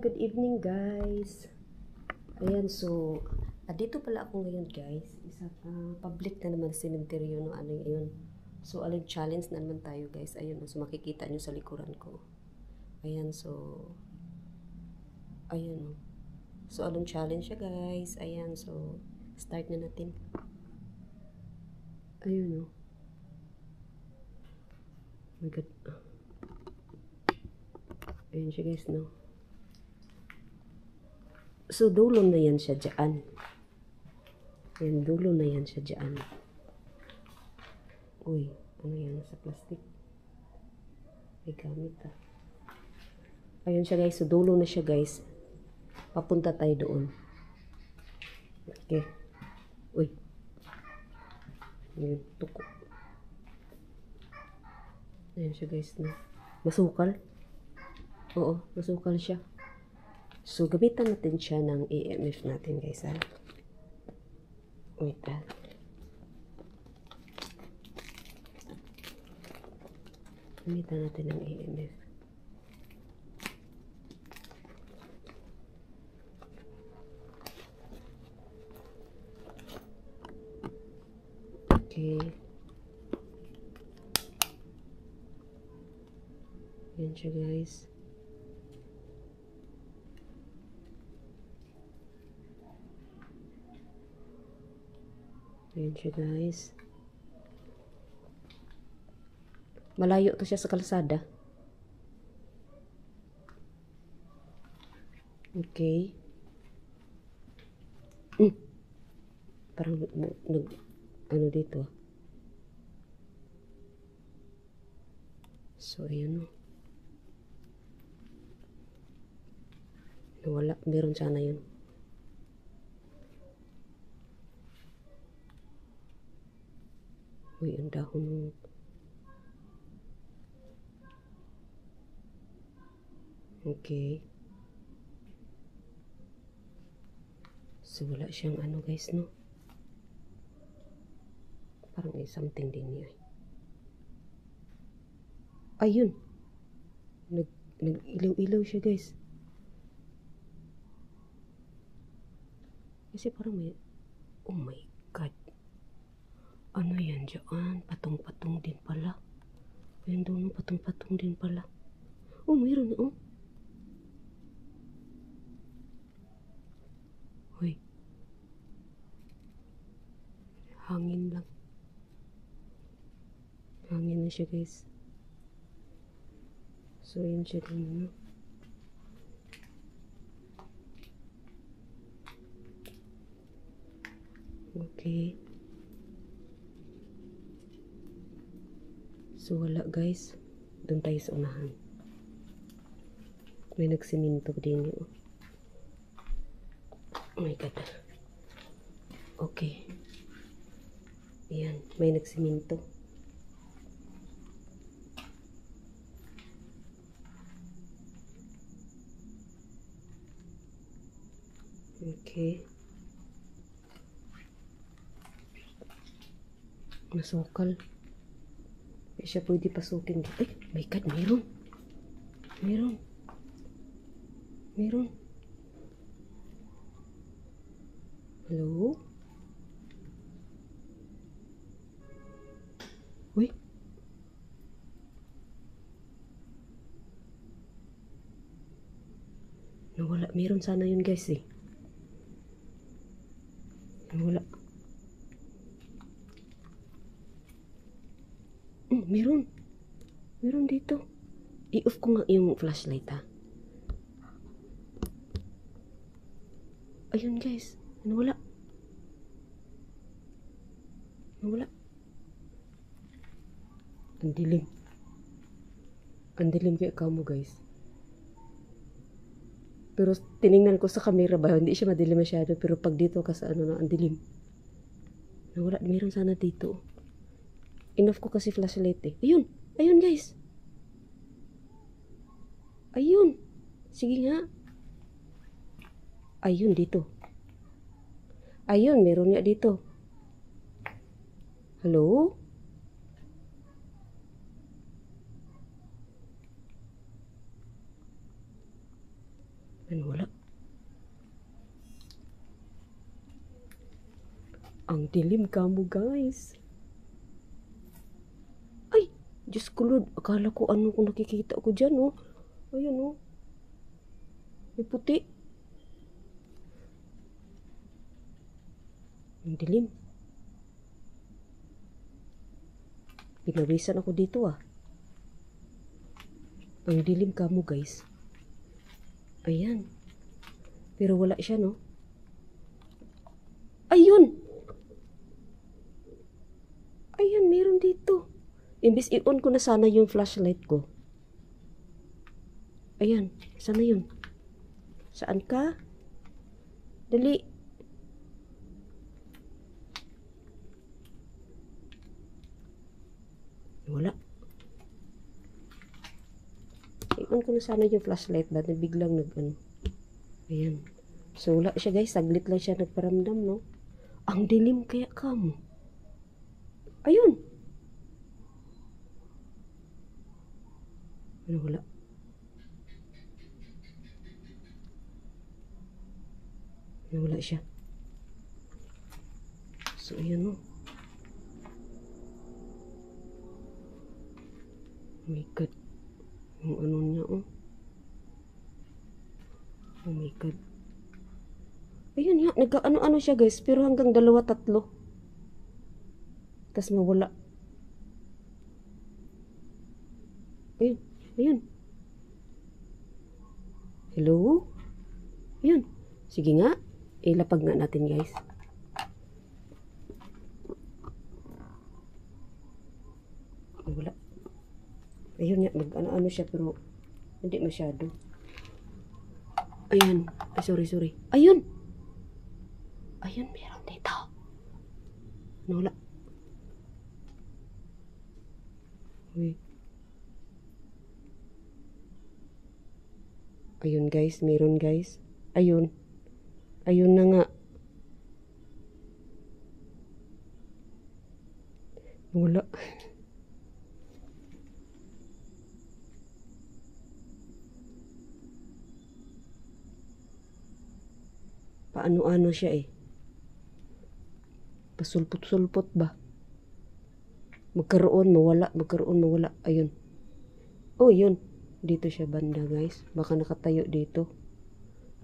good evening guys. Ayan, so dito pala ako ngayon guys. Isa public na naman cemetery no, ano yun. So alin challenge na naman tayo guys. Ayun, so makikita nyo sa likuran ko. Ayan, so ayun. So alin challenge siya guys. Ayan, so start na natin. Ayun oh. Oh my god. Ayun siya guys, no. So, dulo na yan siya dyan. Ayan, dulo na yan siya dyan. Uy, ano yan sa plastic? May gamit Ayun siya guys, so dulo na siya guys. Papunta tayo doon. Okay. Uy. Ayan, tuko. Ayan siya guys, no. Masukal? Oo, masukal siya. So, gamitan natin siya ng EMF natin, guys, ha? Wait, Gamitan natin ng EMF. Okay. Yan siya, guys. Ayan siya guys. Malayo to siya sa kalsada. Okay. Parang ano dito. So ayan o. Nawala. Meron sana yun. Uy, ang dahon. Okay. So, wala siyang ano guys, no? Parang may something din niya. Ayun. Nag-ilaw-ilaw siya guys. Kasi parang may... Oh my God. Ano yan dyan? Patong-patong din pala. Ayun doon, patong-patong din pala. Oh, mayroon oh. Hoy. Hangin lang. Hangin na siya guys. So, yun siya din, no? Okay. So, wala guys. Doon tayo sa unahan. May nagsiminto din yun. Oh my God. Okay. Ayan. May nagsiminto. Okay. Masukal. Siya pwede pasukin. Ay, my God, meron. Meron. Meron. Hello? Uy. Nawala. Meron sana yun guys eh. Nawala. Meron. Meron dito. I-off ko nga yung flashlight ha. Ayun guys. Nawala. Nawala. Ang dilim. Ang dilim kaya kamo guys. Pero tiningnan ko sa camera ba, hindi siya madilim masyado. Pero pag dito ka sa ano na, ang dilim. Nawala. Meron sana dito. Enough ko kasi flashlight eh. Ayun. Ayun guys. Ayun. Sige nga. Ayun dito. Ayun. Meron nga dito. Hello? Ano, wala. Ang dilim ka mo, guys. Ay, Diyos ko Lord. Akala ko ano kung nakikita ko dyan, oh. Ayan, oh. May puti. Ang dilim. Pinawisan ako dito, ah. Ang dilim ka mo, guys. Ayan. Pero wala siya, no? Ayun! Ayan, meron dito. Imbis i-on ko na sana yung flashlight ko. Ayan, sana yun? Saan ka? Dali. Wala. I-on ko na sana yung flashlight. Ba't biglang nag-ano? Ayan. So, wala siya, guys. Saglit lang siya nagparamdam, no? Ang dilim kaya ka mo. Ayun. Ano, wala. Ano, wala siya. So, ayan, no? Oh my God. Yung ano niya, oh. Oh my God. Ayun nga, nagka-ano-ano siya, guys. Pero hanggang 2-3. Tapos mawala. Ayun, ayun. Hello? Ayun. Sige nga. Ilapag nga natin, guys. Wala. Ayun nga, mag-ano-ano siya pero hindi masyado. Ayan. Ay, sorry. Ayun! Ayun, meron dito. Wala. Uy. Ayun, guys. Meron, guys. Ayun. Ayun na nga. Wala. Paano-ano siya eh. Pasulpot-sulpot ba? Magkaroon, mawala. Magkaroon, mawala. Ayun. Oh, yun. Dito siya banda, guys. Baka nakatayo dito.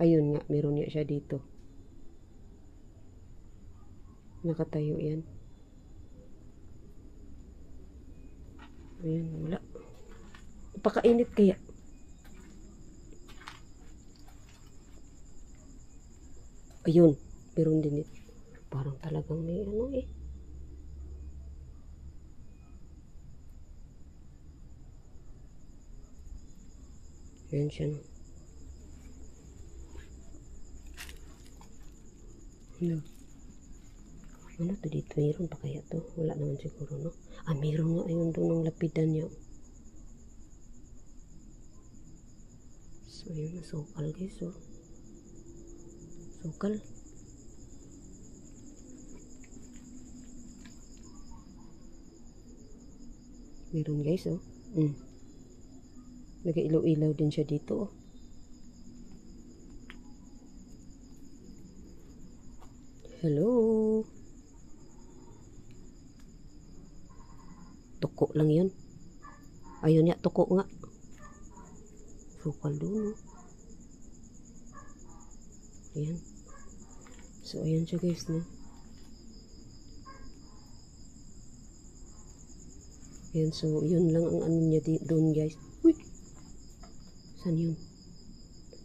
Ayun nga, meron nga siya dito. Nakatayo yan. Ayun, wala. Napakainit kaya. Ayun, meron din ito. Parang talagang may ano eh. Ayan siya. Ano to dito? Mayroon pa kaya to? Wala naman siguro, no? Ah, mayroon nga. Ayun doon ang lapidan niya. So, ayun na. Sukal, guys. So, sukal. Meron, guys, oh. Nag-ilaw-ilaw din siya dito, oh. Hello. Tuko lang yun. Ayun ya, tuko nga. Sukal doon, oh. Ayan. So, ayan siya, guys, no? Ayan, so, yun lang ang ano niya doon, guys. Uy! Saan yun?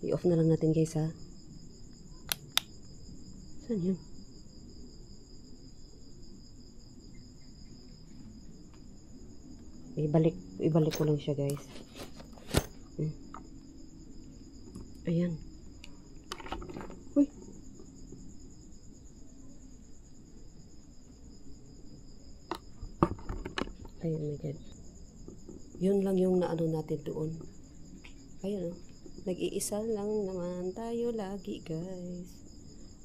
I-off na lang natin, guys, ha? Saan yun? Ibalik ko lang siya, guys. Ayan. Uy! Ayan, my God. Yun lang yung naano natin doon. Ayan, oh. Nag-iisa lang naman tayo lagi, guys.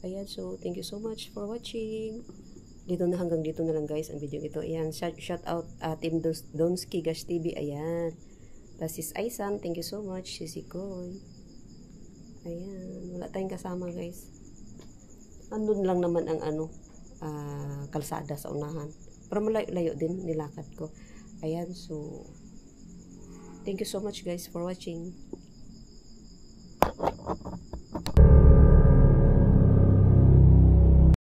Ayan, so thank you so much for watching. Dito na, hanggang dito na lang, guys, ang video ito. Ayan, shout out Team Donski Gash TV. Ayan. Tapos sis Aisan, thank you so much. Sisi Koy. Ayan, wala tayong kasama guys. Andun lang naman ang kalsada sa unahan. Pero malayo-layo din nilakad ko. Ayan, so thank you so much guys for watching.